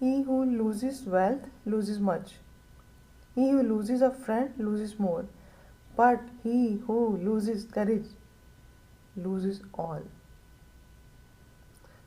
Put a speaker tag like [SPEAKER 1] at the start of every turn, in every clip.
[SPEAKER 1] He who loses wealth loses much. He who loses a friend loses more. But he who loses courage loses all.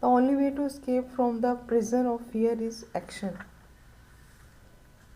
[SPEAKER 1] The only way to escape from the prison of fear is action.